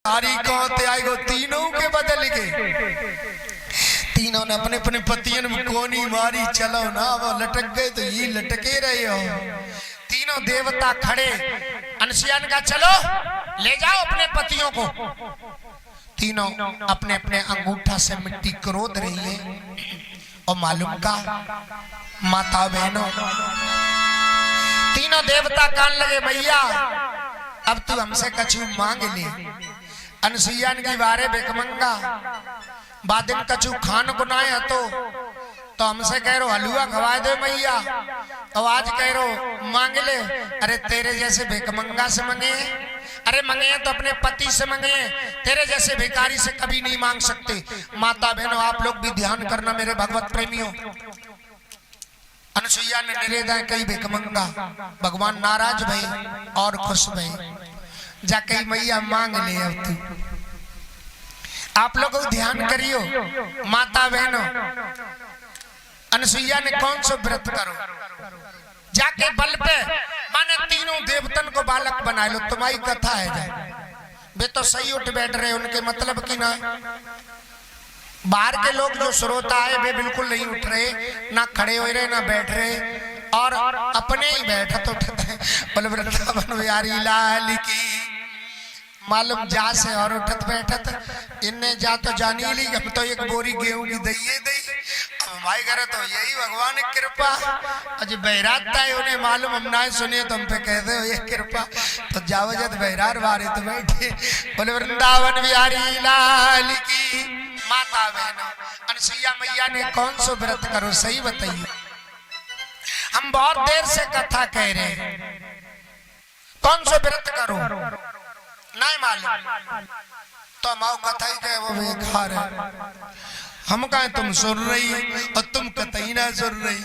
नारी कहते आएगो तीनों के बदल के तीनों ने अपने अपने पतियन में कोनी मारी चलो ना वो लटक गए तो ये लटके रहे हो। तीनों देवता खड़े अनसुईया ने कहा चलो ले जाओ अपने पतियों को। तीनों अपने अपने अंगूठा से मिट्टी क्रोध रही है और मालूम का माता बहनों तीनों देवता कान लगे भैया अब तू हमसे कछु मांग ले। अनसुईया की बारे बेकमंगा बादिन कछु खान गुनाए तो हमसे कह रो हलवा खवा दे मैया और आज कह रो मांग ले। अरे तेरे जैसे बेकमंगा से मंगे अरे मंगे तो अपने पति से मंगे तेरे जैसे भिखारी से कभी नहीं मांग सकते। माता बहनों आप लोग भी ध्यान करना मेरे भगवत प्रेमियों। अनसुईया ने निवेदन कही भिकमंगा भगवान नाराज भई और खुश भई जाके मैया मांग ले। अब तू आप लोग ध्यान करियो माता बहनों अनसुईया ने कौन सा व्रत करो जाके बल पे माने तीनों देवतन को बालक बना लो। तुम्हारी कथा है जाए वे तो सही उठ बैठ रहे उनके मतलब की ना बाहर के लोग जो श्रोता है वे बिल्कुल नहीं उठ रहे ना खड़े हो रहे ना बैठ रहे और अपने ही बैठत उठते बोले वृंदावन बिहारी लाल की मालूम जा से और उठत बैठत इनने जा तो जानी ली हम तो एक बोरी गेहूं की दही हमारे घर तो यही भगवान की कृपा अज बहरात था उन्हें मालूम हम ना सुनिए तो हम पे कहते हो ये कृपा तो जावजत बहरार बारे तो बैठे बोले वृंदावन बिहारी लाल की। माता बहनों अनसुईया मैया ने कौन सा व्रत करो सही बताइए। हम बहुत देर से कथा कह रहे हैं कौन सा व्रत करो नहीं मालूम तो हम कथा ही कहे वो बेकार है। हम कहे तुम सुन रही और तुम कतई ना सुन रही।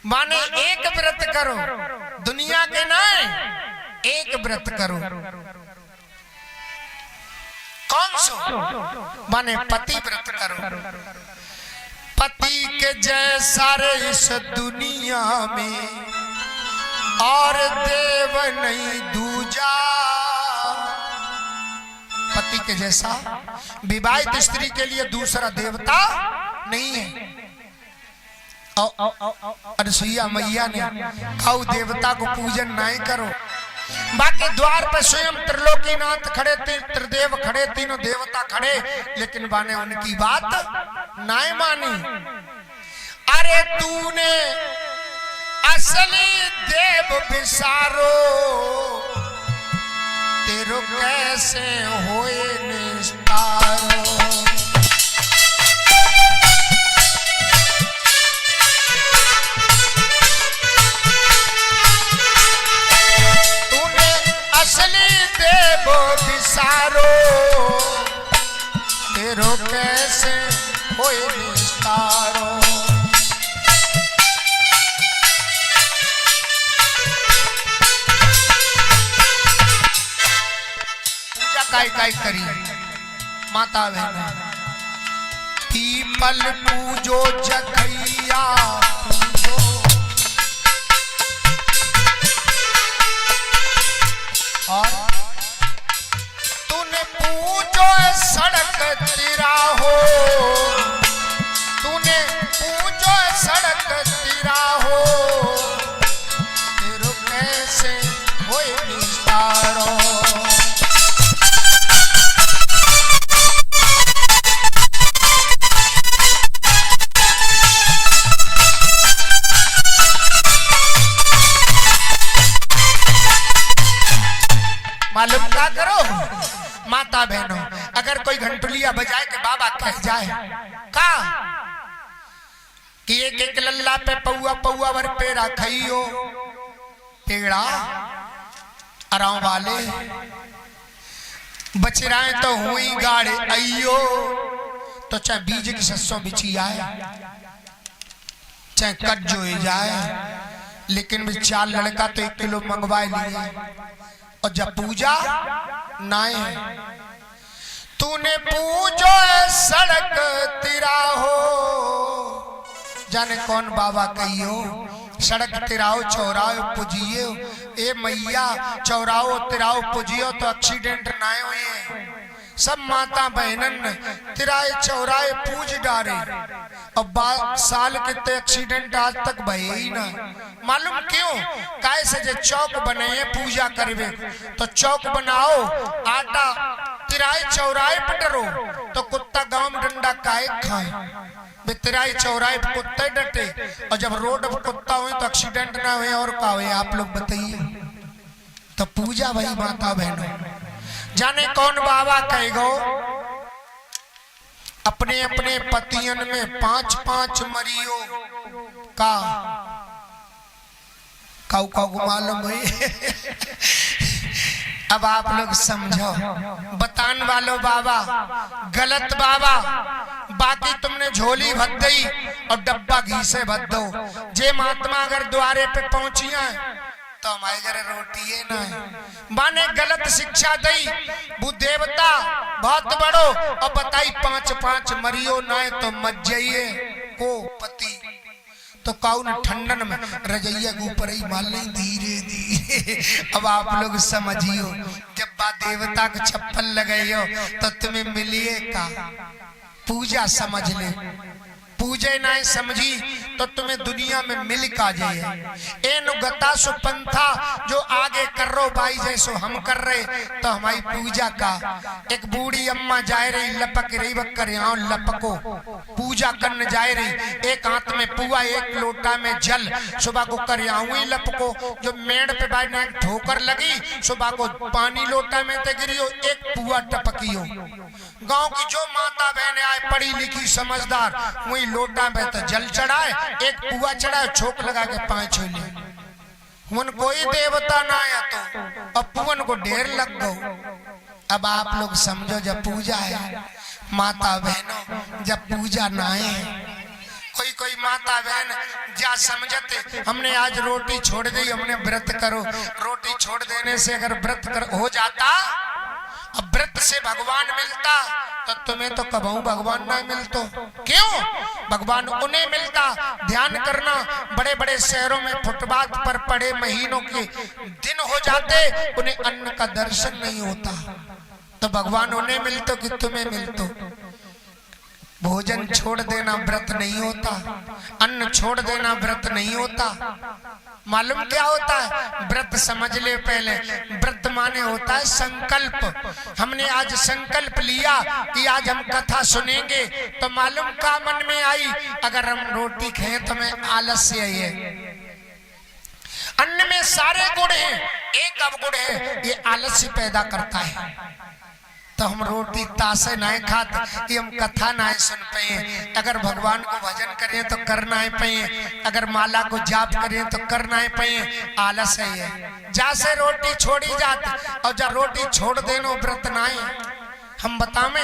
माने एक व्रत करो दुनिया के नहीं एक व्रत करो कौन सो माने पति व्रत करो। पति के जैसा रे इस दुनिया में और देव नहीं दूजा। पति के जैसा विवाहित स्त्री के लिए दूसरा देवता नहीं है। अनसुईया मैया ने कहा देवता को पूजन नहीं करो। बाकी द्वार पर स्वयं त्रिलोकीनाथ खड़े थे त्रिदेव खड़े तीनों देवता खड़े लेकिन बाने उनकी बात नहीं मानी। अरे तूने असली देव बिसारो तेरो कैसे होए निस्तारो। तूने असली देव बिसारो तेरो कैसे होए निस्तारो। काय करी माता बहन पीपल पूजो जखैया पूजो और तूने पूजो सड़क तिराहो तूने पूजो सड़क तिराहो तेरो कैसे होए निस्तारो। मालूम क्या करो माता बहनों अगर कोई घंटुलिया बजाए के बाबा कह जाए का कि एक एक लल्ला पे पौआ पौआ भर पेड़ा खाइयो पेड़ा आराम वाले बचराए तो हुई गाड़े आइयो तो चाहे बीज की सस्सों बिछी आए चाहे कट जो जाए लेकिन भी 4 लड़का तो 1 किलो मंगवाए लिए और जब पूजा नाए तूने पूजो सड़क तिराहो जाने कौन बाबा कहियो सड़क तिराओ चौराहो पुजियो, ए मैया चौराहो तिराओ पुजियो तो एक्सीडेंट ना हुए। सब माता बहनन तिराए चौराहे पूज डारे और साल कितने एक्सीडेंट आज तक भये ही ना। मालूम क्यों? कैसे जे चौक बने पूजा करवे तो चौक बनाओ, आटा तिराए चौराहे पर डरो तो कुत्ता गांव में डंडा काहे खाए। तिराए चौराहे पर कुत्ते डटे और जब रोड पर कुत्ता हुए तो एक्सीडेंट ना हुए और का हुए। आप लोग बताइए। तो पूजा भाई माता बहनों, जाने कौन बाबा कहेगो अपने अपने पतियन में 5-5 मरियो का काऊ काऊ मालूम है। अब आप लोग समझो, बतान वालो बाबा गलत बाबा। बाकी तुमने झोली भर दई और डब्बा घी से भर दो। जे महात्मा अगर द्वारे पे पहुंचिया तो हमारे घर रोटी है ना। माने गलत शिक्षा दई, वो देवता बहुत बड़ो और बताई 5-5 मरियो ना तो मत जाइए को पति तो काउन ठंडन में रजैया के ऊपर ही माल नहीं धीरे धीरे। अब आप लोग समझियो, जब बा देवता को चप्पल लगाइयो तो तुम्हें मिलिए का। पूजा समझ ले, पूजे ना समझी तो तुम्हें दुनिया में मिल का जाए। एन गता सो पंथा जो आगे कर रो भाई जैसो हम कर रहे तो हमारी पूजा का। एक बूढ़ी अम्मा जाए रही लपक रही बक्कर यहाँ लपको पूजा करने जाए रही। एक हाथ में पुआ एक लोटा में जल, सुबह को कर ही लपको। जो मेड़ पे बैठने ठोकर लगी सुबह को पानी लोटा में ते गिरियो एक पुआ टपकियो। गांव की जो माता बहने आए पढ़ी लिखी समझदार वही लोटा में तो जल चढ़ाए एक पुआ चढ़ाए छोक लगा के 5 छोले। हुन कोई देवता ना आया तो अब पुअन को ढेर लग गो। अब आप लोग समझो, जब पूजा है माता बहनों, जब पूजा ना है कोई कोई माता बहन जा समझते हमने आज रोटी छोड़ दी, हमने व्रत करो। रोटी छोड़ देने से अगर व्रत हो जाता, अब व्रत से भगवान मिलता तो तुम्हें तो कबहू भगवान ना मिलतो। क्यों? भगवान उन्हें मिलता। ध्यान करना, बड़े बड़े शहरों में फुटपाथ पर पड़े महीनों के दिन हो जाते, उन्हें अन्न का दर्शन नहीं होता। तो भगवान उन्हें मिलतो कि तुम्हें मिलतो। भोजन छोड़ देना व्रत नहीं होता, अन्न छोड़ देना व्रत नहीं होता। मालूम क्या होता है? व्रत समझ ले पहले। व्रत माने होता है संकल्प। हमने आज संकल्प लिया कि आज हम कथा सुनेंगे तो मालूम का मन में आई, अगर हम रोटी खाएं तो हमें आलस्य है। अन्न में सारे गुण हैं, एक अवगुण है, ये आलस्य पैदा करता है। तो हम रोटी तासे ना खाते कि हम कथा ना सुन पाए। अगर भगवान को भजन करें तो कर ना पाए, अगर माला को जाप करें तो कर ना पाए। आलस है जैसे रोटी छोड़ी जाती और जब रोटी छोड़ देनो व्रत ना है। हम बतावे,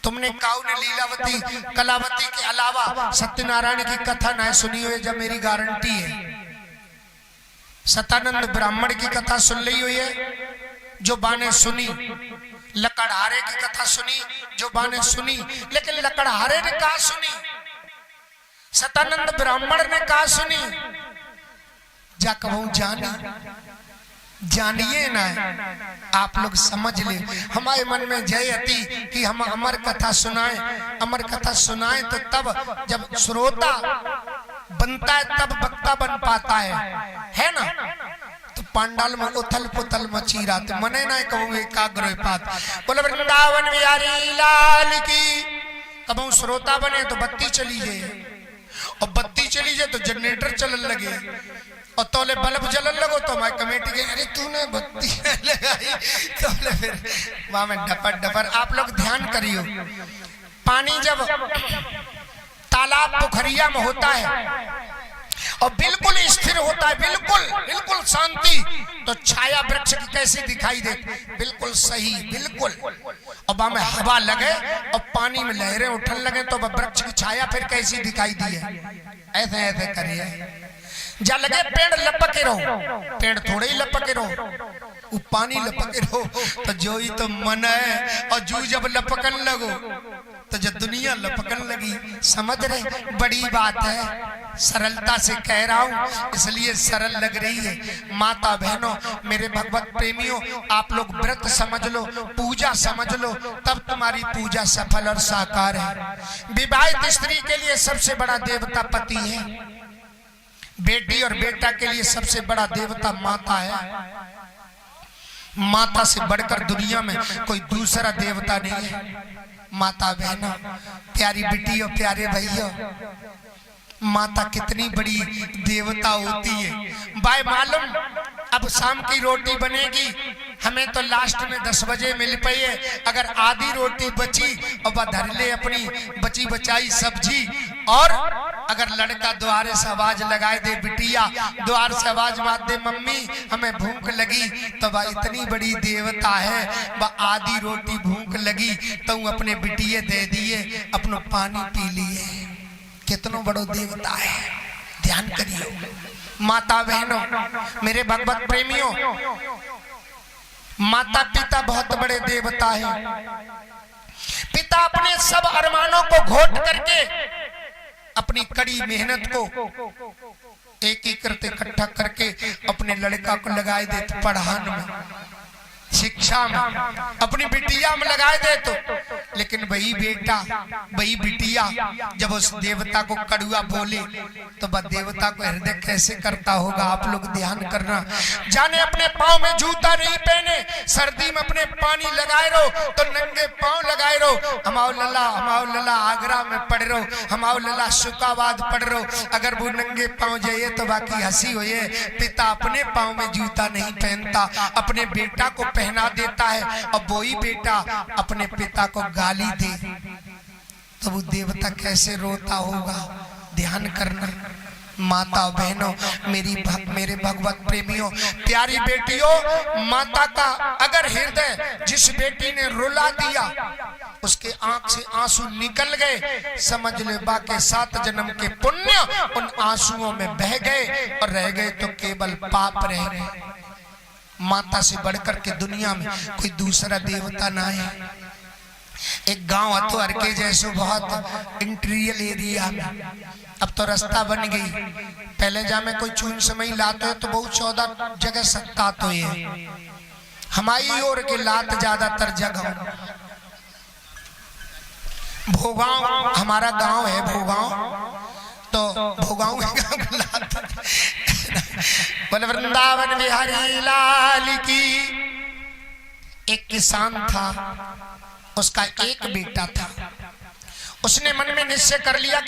तुमने काऊ ने लीलावती कलावती के अलावा सत्यनारायण की कथा ना सुनी हुई, जब मेरी गारंटी है। सतानंद ब्राह्मण की कथा सुन ली हुई है जो बाने सुनी, लकड़हारे की कथा सुनी जो बाने सुनी, लेकिन लकड़हारे ने कहा सुनी, सतानंद ब्राह्मण ने कहा सुनी। जा कहूं जानी जानिए ना, आप लोग समझ ले। हमारे मन में जय अति कि हम अमर कथा सुनाएं, अमर कथा सुनाएं तो तब जब श्रोता बनता है तब वक्ता बन पाता है ना। तो पांडाल में उथल पुथल मची रात मने ना कहूँ एकाग्र पात। बोले वृंदावन बिहारी लाल की। कबू श्रोता बने तो बत्ती चली जाए, और बत्ती चली जाए तो जनरेटर चलन लगे, और तोले बल्ब जलन लगो तो हमारी कमेटी के अरे तूने बत्ती लगाई तो फिर वहां में डपर डपर। आप लोग ध्यान करियो, पानी जब तालाब पोखरिया में होता है और बिल्कुल स्थिर होता है, बिल्कुल बिल्कुल शांति, तो छाया वृक्ष की कैसी दिखाई दे? बिल्कुल सही, बिल्कुल। अब हमें हवा लगे और पानी में लहरें उठन लगे तो वृक्ष की छाया फिर कैसी दिखाई दी है? ऐसे ऐसे करिए। जा लगे पेड़ लपके रहो, पेड़ थोड़े ही लपके रहो, वो पानी लपके रहो तो जो ही तो मन है। और जू जब लपकन लगो तो जब दुनिया लपकन लगी, समझ रहे, बड़ी बात है, सरलता से कह रहा हूं इसलिए सरल लग रही है। माता बहनों, मेरे भगवत प्रेमियों, आप लोग व्रत समझ लो, पूजा समझ लो, तब तुम्हारी पूजा सफल और साकार है। विवाहित स्त्री के लिए सबसे बड़ा देवता पति है, बेटी और बेटा के लिए सबसे बड़ा देवता माता है। माता से बढ़कर दुनिया में कोई दूसरा देवता नहीं है। माता बहनों, प्यारी बेटी और प्यारे भैया, माता कितनी बड़ी देवता होती है। भाई मालूम, अब शाम की रोटी बनेगी, हमें तो लास्ट में 10 बजे मिल पाई है। अगर आधी रोटी बची और वह धर ले अपनी बची बचाई सब्जी, और अगर लड़का द्वारे से आवाज लगाए दे, बिटिया द्वार से आवाज मार दे, मम्मी हमें भूख लगी, तो वह इतनी बड़ी देवता है। वह आधी रोटी भूख लगी तो अपने बिटिये दे दिए, अपनो पानी पी लिए। कितनो बड़ो देवता है, ध्यान करियो। माता बहनों, मेरे भगवत प्रेमियों, माता पिता बहुत बड़े देवता हैं। पिता अपने सब अरमानों को घोट करके, अपनी कड़ी मेहनत को एक एक करते इकट्ठा करके अपने लड़का को लगाए देते पढ़ाने में, शिक्षा में, अपनी बिटिया में लगाए दे। तो लेकिन वही बेटा, वही बिटिया जब उस देवता को कड़ुआ बोले तो वह देवता को हृदय कैसे करता होगा, आप लोग ध्यान करना। जाने अपने पाँव में जूता नहीं पहने, सर्दी में अपने पानी लगाए रहो तो नंगे पाँव लगाए रहो। हमाओ लला आगरा में पढ़ रहो, हमाओ लला शुकाबाद पढ़ रहो। अगर वो नंगे पाँव जाइए तो बाकी हंसी होइए। पिता अपने पाँव में जूता नहीं पहनता, अपने बेटा को पहना देता है, और वही बेटा अपने पिता को गाली दे तो वो देवता कैसे रोता होगा, ध्यान करना। माता बहनों, मेरे भगवत प्रेमियों, प्यारी बेटियों, माता का अगर हृदय जिस बेटी ने रुला दिया, उसके आंख से आंसू निकल गए, समझ ले बाकी 7 जन्म के पुण्य उन आंसुओं में बह गए, और रह गए तो केवल पाप रह गए। माता से बढ़कर के दुनिया में कोई दूसरा देवता ना है। एक गांव तो हरके जैसे बहुत इंटीरियर एरिया में, अब तो रास्ता बन गई। पहले जा में कोई चून समय लाते है तो बहुत 14 जगह सकता तो ये हमारी ओर के लात ज्यादातर जगह। भोगांव हमारा गांव है, भोगांव, तो भोगांव बोले वृंदावन बिहारी लाल की। एक किसान था, उसका एक बेटा था। उसने मन में निश्चय कर लिया कि